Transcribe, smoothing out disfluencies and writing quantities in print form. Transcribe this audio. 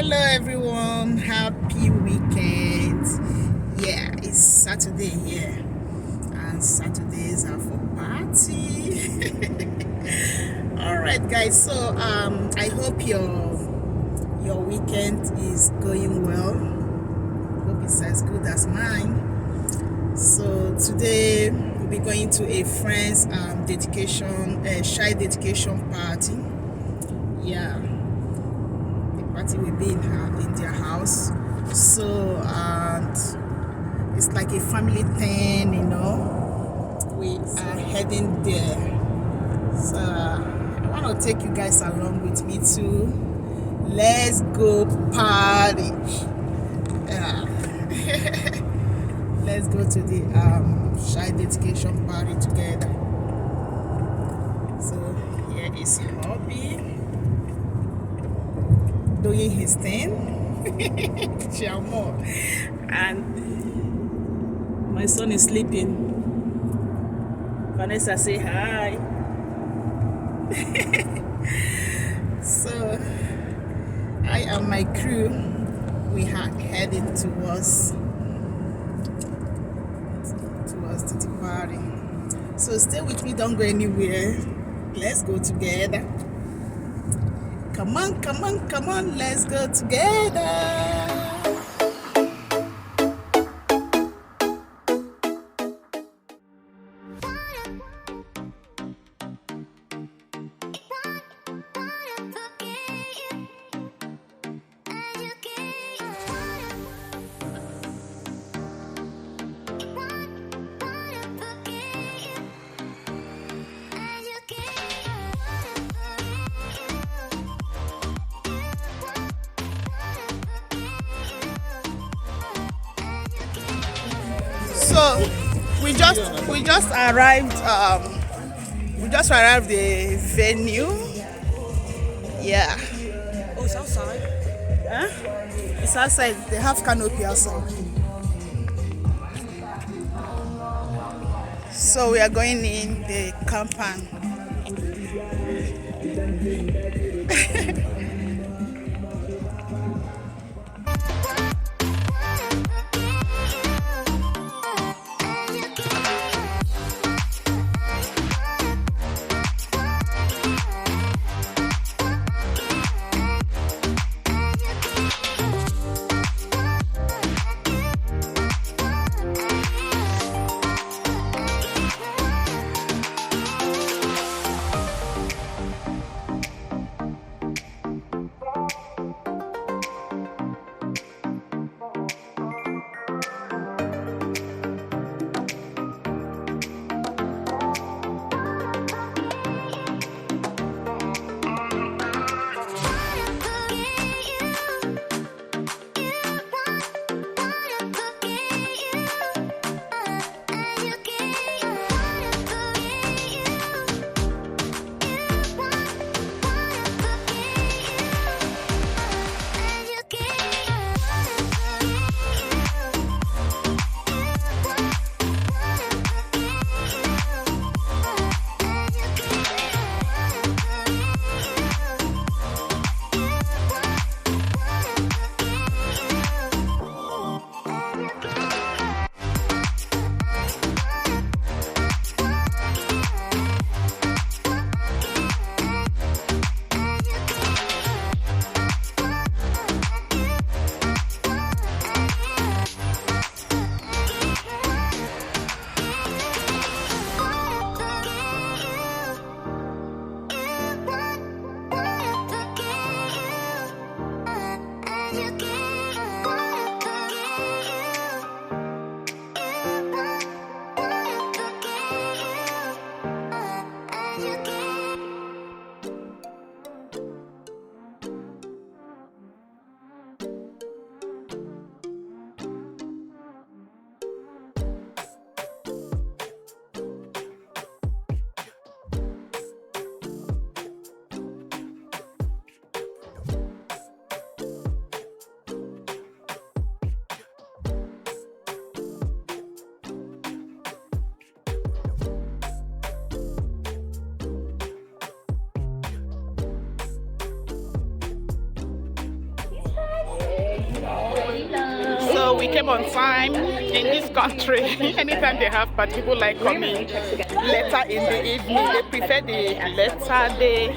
Hello everyone, happy weekend. Yeah, it's Saturday here, and Saturdays are for party. All right, guys. So I hope your weekend is going well. Hope it's as good as mine. So today we'll be going to a friend's child dedication party. Yeah, party will be in their house. So and it's like a family thing, we are heading there. So I want to take you guys along with me too. Let's go party. Yeah. Let's go to the child dedication party together. So here is Hobby doing his thing. And my son is sleeping. Vanessa, say hi. So I and my crew, we are headed towards the party. So stay with me, don't go anywhere. Let's go together. Come on, let's go together. So we just arrived the venue. Yeah. Oh, it's outside. Huh? It's outside. They have canopy outside. So we are going in the compound. we came on time in this country. Anytime they have party, people like coming later in the evening. They prefer the later day.